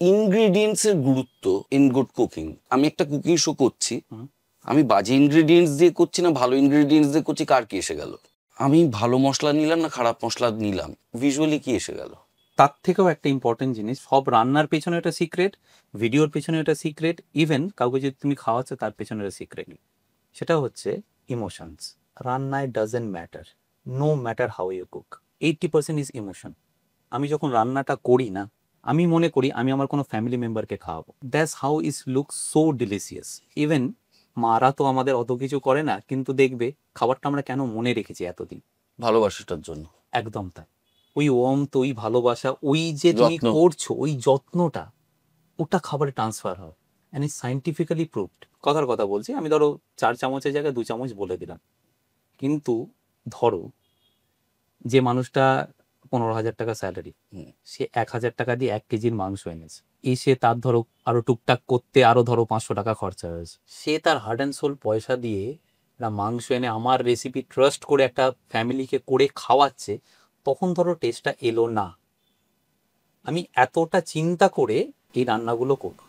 Ingredients এর গুরুত্ব in good cooking. আমি একটা কুকিং শো করছি, আমি বাজে ইনগ্রিডিয়েন্টস দিয়ে করছি না ভালো ইনগ্রিডিয়েন্টস দিয়ে করছি, কার কি এসে গেল? আমি ভালো মশলা নিলাম না খারাপ মশলা নিলাম, ভিজুয়ালি কি এসে গেল? তার থেকেও একটা ইম্পর্টেন্ট জিনিস, সব রান্নার পেছনে একটা সিক্রেট, ভিডিওর পেছনে একটা সিক্রেট, ইভেন কাউকে যদি তুমি খাওয়াচ্ছ তার পেছনে একটা সিক্রেট, সেটা হচ্ছে ইমোশনস। রান্নায় doesn't matter, no matter how you cook, 80% is emotion. আমি যখন রান্নাটা করি না, আমি মনে করি আমি আমার কোনো ফ্যামিলি মেম্বারকে খাওয়াবো, that's how is look so delicious. Even মারা তো আমাদের অত কিছু করে না, কিন্তু দেখবে খাবারটা আমরা কেন মনে রেখেছি এতদিন, ভালোবাসাটার জন্য। একদম তাই। ওই তো ওই ভালোবাসা, ওই যে তুমি যত্ন। করছো ওই যত্নটা, ওটা খাবারে ট্রান্সফার হয়, অ্যান্ড ইজ সাইন্টিফিক্যালি প্রুভড। কথার কথা বলছি, আমি ধরো 4 চামচের জায়গায় 2 চামচ বলে দিলাম, কিন্তু ধরো যে মানুষটা 15,000 টাকা স্যালারি, সে 1,000 টাকা দিয়ে 1 কেজির মাংস এনেছে, এসে তার ধরো আরো টুকটাক করতে আরো ধরো 500 টাকা খরচা হয়েছে, সে তার হার্ড অ্যান্ড সোল পয়সা দিয়ে একটা মাংস এনে আমার রেসিপি ট্রাস্ট করে একটা ফ্যামিলিকে করে খাওয়াচ্ছে, তখন ধরো টেস্টটা এলো না। আমি এতটা চিন্তা করে এই রান্নাগুলো করব।